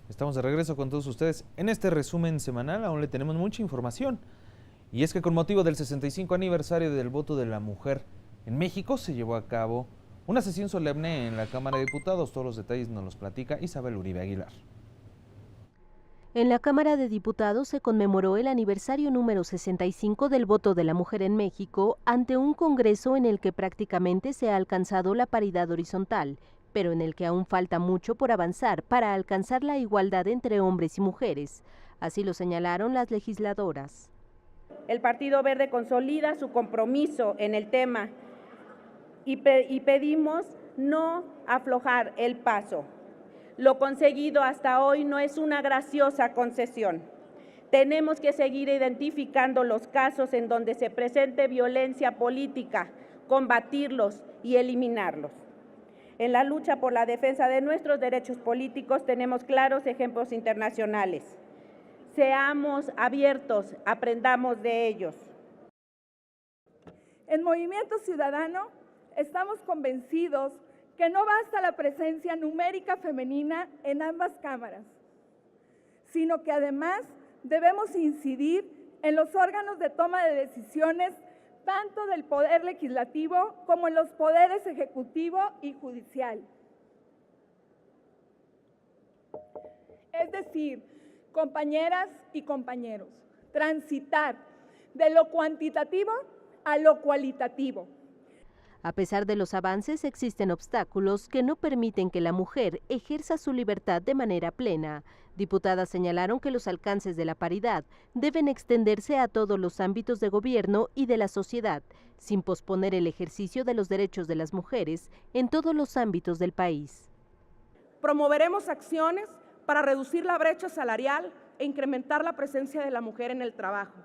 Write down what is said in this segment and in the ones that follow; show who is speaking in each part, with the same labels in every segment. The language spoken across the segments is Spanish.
Speaker 1: Estamos de regreso con todos ustedes. En este resumen semanal aún le tenemos mucha información. Y es que con motivo del 65 aniversario del voto de la mujer en México se llevó a cabo una sesión solemne en la Cámara de Diputados. Todos los detalles nos los platica Isabel Uribe Aguilar.
Speaker 2: En la Cámara de Diputados se conmemoró el aniversario número 65 del voto de la mujer en México ante un congreso en el que prácticamente se ha alcanzado la paridad horizontal, pero en el que aún falta mucho por avanzar para alcanzar la igualdad entre hombres y mujeres. Así lo señalaron las legisladoras.
Speaker 3: El Partido Verde consolida su compromiso en el tema y pedimos no aflojar el paso. Lo conseguido hasta hoy no es una graciosa concesión. Tenemos que seguir identificando los casos en donde se presente violencia política, combatirlos y eliminarlos. En la lucha por la defensa de nuestros derechos políticos tenemos claros ejemplos internacionales. Seamos abiertos, aprendamos de ellos.
Speaker 4: En Movimiento Ciudadano estamos convencidos que no basta la presencia numérica femenina en ambas cámaras, sino que además debemos incidir en los órganos de toma de decisiones tanto del Poder Legislativo como en los poderes ejecutivo y judicial. Es decir, compañeras y compañeros, transitar de lo cuantitativo a lo cualitativo.
Speaker 2: A pesar de los avances, existen obstáculos que no permiten que la mujer ejerza su libertad de manera plena. Diputadas señalaron que los alcances de la paridad deben extenderse a todos los ámbitos de gobierno y de la sociedad, sin posponer el ejercicio de los derechos de las mujeres en todos los ámbitos del país.
Speaker 5: Promoveremos acciones para reducir la brecha salarial e incrementar la presencia de la mujer en el trabajo.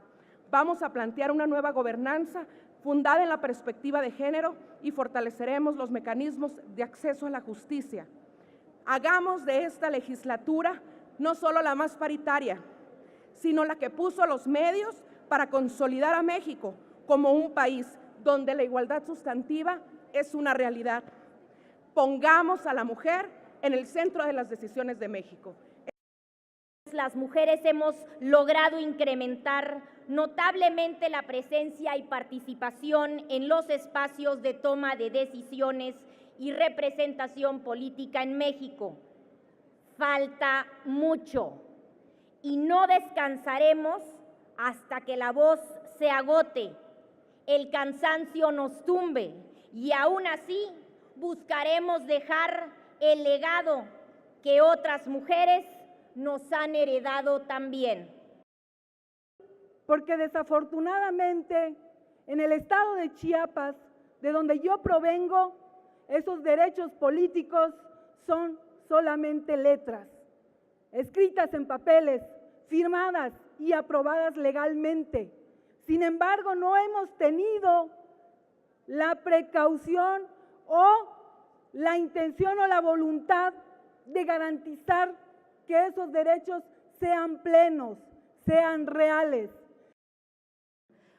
Speaker 5: Vamos a plantear una nueva gobernanza fundada en la perspectiva de género y fortaleceremos los mecanismos de acceso a la justicia. Hagamos de esta legislatura no solo la más paritaria, sino la que puso los medios para consolidar a México como un país donde la igualdad sustantiva es una realidad. Pongamos a la mujer en el centro de las decisiones de México.
Speaker 6: Las mujeres hemos logrado incrementar notablemente la presencia y participación en los espacios de toma de decisiones y representación política en México. Falta mucho y no descansaremos hasta que la voz se agote, el cansancio nos tumbe y aún así buscaremos dejar el legado que otras mujeres nos han heredado también.
Speaker 4: Porque desafortunadamente en el estado de Chiapas, de donde yo provengo, esos derechos políticos son solamente letras, escritas en papeles, firmadas y aprobadas legalmente. Sin embargo, no hemos tenido la precaución o la intención o la voluntad de garantizar que esos derechos sean plenos, sean reales.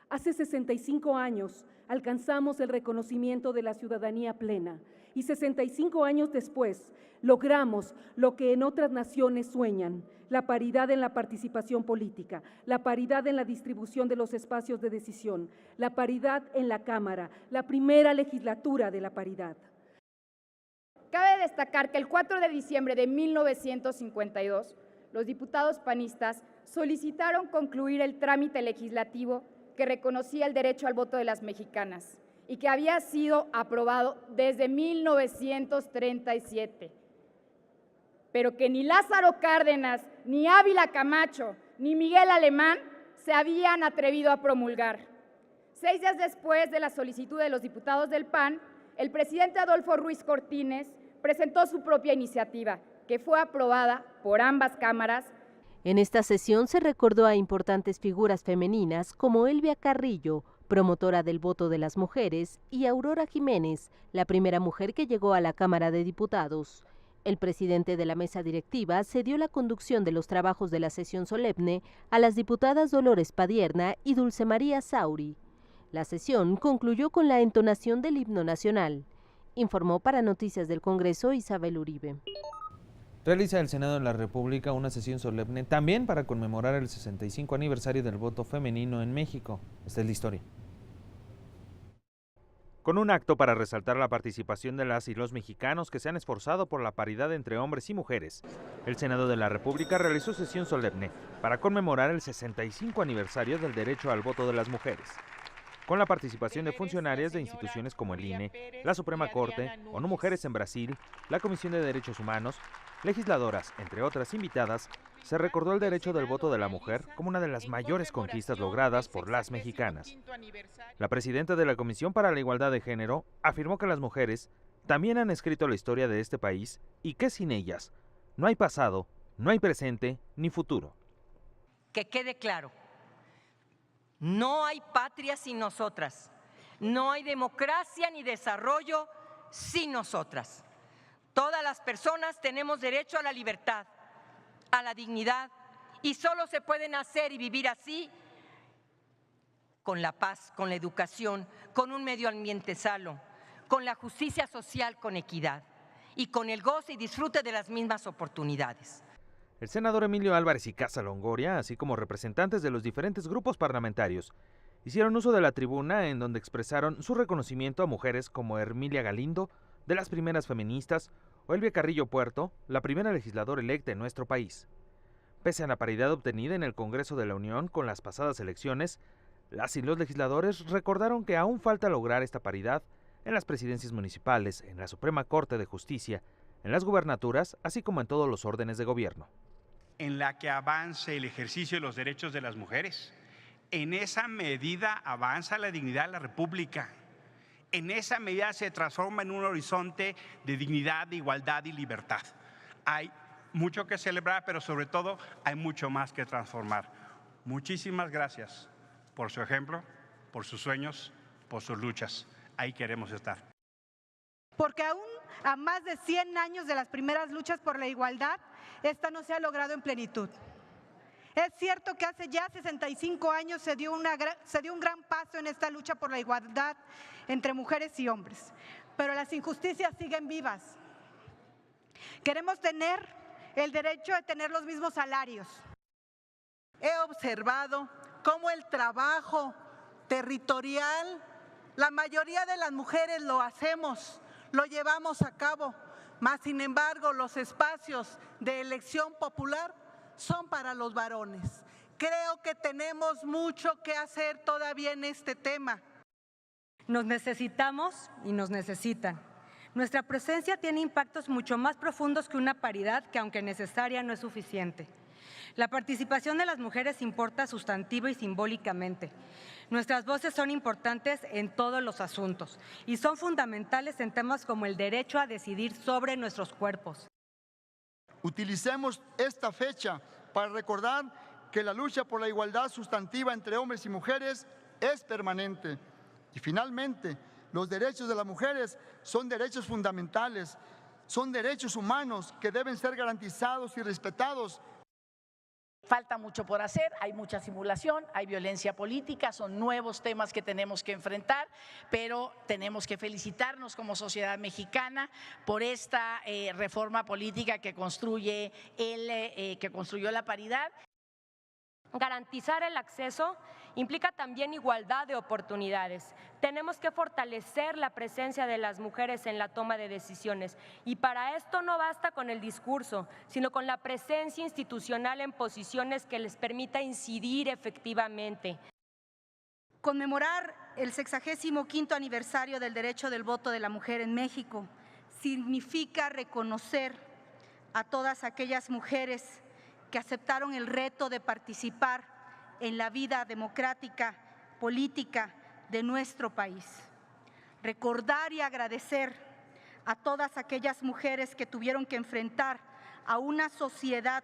Speaker 7: Hace 65 años alcanzamos el reconocimiento de la ciudadanía plena y 65 años después logramos lo que en otras naciones sueñan, la paridad en la participación política, la paridad en la distribución de los espacios de decisión, la paridad en la Cámara, la primera legislatura de la paridad.
Speaker 8: Cabe destacar que el 4 de diciembre de 1952, los diputados panistas solicitaron concluir el trámite legislativo que reconocía el derecho al voto de las mexicanas y que había sido aprobado desde 1937, pero que ni Lázaro Cárdenas, ni Ávila Camacho, ni Miguel Alemán se habían atrevido a promulgar. 6 días después de la solicitud de los diputados del PAN, el presidente Adolfo Ruiz Cortines presentó su propia iniciativa, que fue aprobada por ambas cámaras.
Speaker 2: En esta sesión se recordó a importantes figuras femeninas como Elvia Carrillo, promotora del voto de las mujeres, y Aurora Jiménez, la primera mujer que llegó a la Cámara de Diputados. El presidente de la mesa directiva cedió la conducción de los trabajos de la sesión solemne a las diputadas Dolores Padierna y Dulce María Sauri. La sesión concluyó con la entonación del himno nacional. Informó para Noticias del Congreso Isabel Uribe.
Speaker 1: Realiza el Senado de la República una sesión solemne también para conmemorar el 65 aniversario del voto femenino en México. Esta es la historia. Con un acto para resaltar la participación de las y los mexicanos que se han esforzado por la paridad entre hombres y mujeres, el Senado de la República realizó sesión solemne para conmemorar el 65 aniversario del derecho al voto de las mujeres, con la participación de funcionarias de instituciones como el INE, la Suprema Corte, ONU Mujeres en Brasil, la Comisión de Derechos Humanos, legisladoras, entre otras invitadas. Se recordó el derecho del voto de la mujer como una de las mayores conquistas logradas por las mexicanas. La presidenta de la Comisión para la Igualdad de Género afirmó que las mujeres también han escrito la historia de este país y que sin ellas no hay pasado, no hay presente ni futuro.
Speaker 9: Que quede claro, no hay patria sin nosotras, no hay democracia ni desarrollo sin nosotras. Todas las personas tenemos derecho a la libertad, a la dignidad, y solo se puede nacer y vivir así con la paz, con la educación, con un medio ambiente sano, con la justicia social, con equidad y con el goce y disfrute de las mismas oportunidades.
Speaker 1: El senador Emilio Álvarez y Casa Longoria, así como representantes de los diferentes grupos parlamentarios, hicieron uso de la tribuna en donde expresaron su reconocimiento a mujeres como Hermilia Galindo, de las primeras feministas, o Elvia Carrillo Puerto, la primera legisladora electa en nuestro país. Pese a la paridad obtenida en el Congreso de la Unión con las pasadas elecciones, las y los legisladores recordaron que aún falta lograr esta paridad en las presidencias municipales, en la Suprema Corte de Justicia, en las gubernaturas, así como en todos los órdenes de gobierno.
Speaker 10: En la que avance el ejercicio de los derechos de las mujeres. En esa medida avanza la dignidad de la República. En esa medida se transforma en un horizonte de dignidad, de igualdad y libertad. Hay mucho que celebrar, pero sobre todo hay mucho más que transformar. Muchísimas gracias por su ejemplo, por sus sueños, por sus luchas. Ahí queremos estar.
Speaker 11: Porque aún a más de 100 años de las primeras luchas por la igualdad, esta no se ha logrado en plenitud. Es cierto que hace ya 65 años se dio un gran paso en esta lucha por la igualdad entre mujeres y hombres, pero las injusticias siguen vivas. Queremos tener el derecho de tener los mismos salarios.
Speaker 12: He observado cómo el trabajo territorial, la mayoría de las mujeres lo hacemos, lo llevamos a cabo, mas sin embargo los espacios de elección popular son para los varones. Creo que tenemos mucho que hacer todavía en este tema.
Speaker 9: Nos necesitamos y nos necesitan. Nuestra presencia tiene impactos mucho más profundos que una paridad que, aunque necesaria, no es suficiente. La participación de las mujeres importa sustantiva y simbólicamente. Nuestras voces son importantes en todos los asuntos y son fundamentales en temas como el derecho a decidir sobre nuestros cuerpos.
Speaker 13: Utilicemos esta fecha para recordar que la lucha por la igualdad sustantiva entre hombres y mujeres es permanente. Y finalmente, los derechos de las mujeres son derechos fundamentales, son derechos humanos que deben ser garantizados y respetados.
Speaker 14: Falta mucho por hacer, hay mucha simulación, hay violencia política, son nuevos temas que tenemos que enfrentar, pero tenemos que felicitarnos como sociedad mexicana por esta reforma política que construyó la paridad.
Speaker 15: Garantizar el acceso implica también igualdad de oportunidades. Tenemos que fortalecer la presencia de las mujeres en la toma de decisiones y para esto no basta con el discurso, sino con la presencia institucional en posiciones que les permita incidir efectivamente.
Speaker 11: Conmemorar el 65º aniversario del derecho del voto de la mujer en México significa reconocer a todas aquellas mujeres que aceptaron el reto de participar en la vida democrática, política de nuestro país. Recordar y agradecer a todas aquellas mujeres que tuvieron que enfrentar a una sociedad.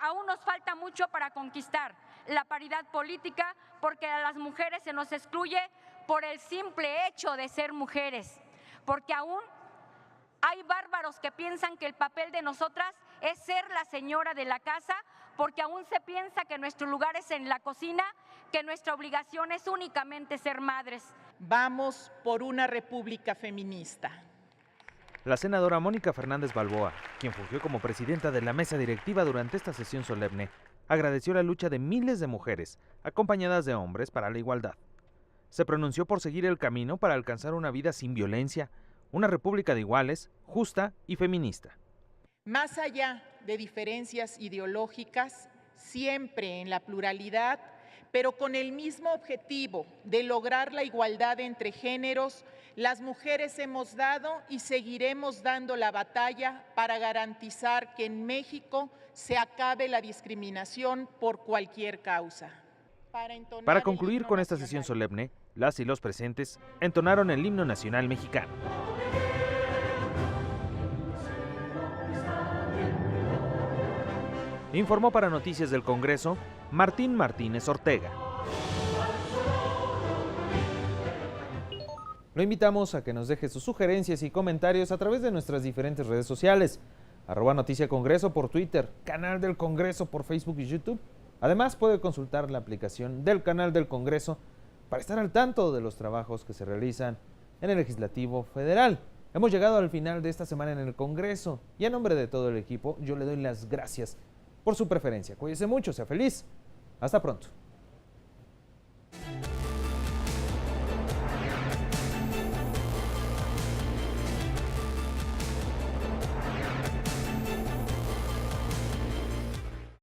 Speaker 15: Aún nos falta mucho para conquistar la paridad política porque a las mujeres se nos excluye por el simple hecho de ser mujeres, porque aún hay bárbaros que piensan que el papel de nosotras es ser la señora de la casa, porque aún se piensa que nuestro lugar es en la cocina, que nuestra obligación es únicamente ser madres.
Speaker 16: Vamos por una república feminista.
Speaker 1: La senadora Mónica Fernández Balboa, quien fungió como presidenta de la mesa directiva durante esta sesión solemne, agradeció la lucha de miles de mujeres, acompañadas de hombres, para la igualdad. Se pronunció por seguir el camino para alcanzar una vida sin violencia, una república de iguales, justa y feminista.
Speaker 16: Más allá de diferencias ideológicas, siempre en la pluralidad, pero con el mismo objetivo de lograr la igualdad entre géneros, las mujeres hemos dado y seguiremos dando la batalla para garantizar que en México se acabe la discriminación por cualquier causa.
Speaker 1: Para concluir con esta sesión solemne, las y los presentes entonaron el himno nacional mexicano. Informó para Noticias del Congreso, Martín Martínez Ortega. Lo invitamos a que nos deje sus sugerencias y comentarios a través de nuestras diferentes redes sociales. @Noticia Congreso por Twitter, Canal del Congreso por Facebook y YouTube. Además, puede consultar la aplicación del Canal del Congreso para estar al tanto de los trabajos que se realizan en el Legislativo Federal. Hemos llegado al final de esta semana en el Congreso y a nombre de todo el equipo yo le doy las gracias por su preferencia. Cuídese mucho, sea feliz. Hasta pronto.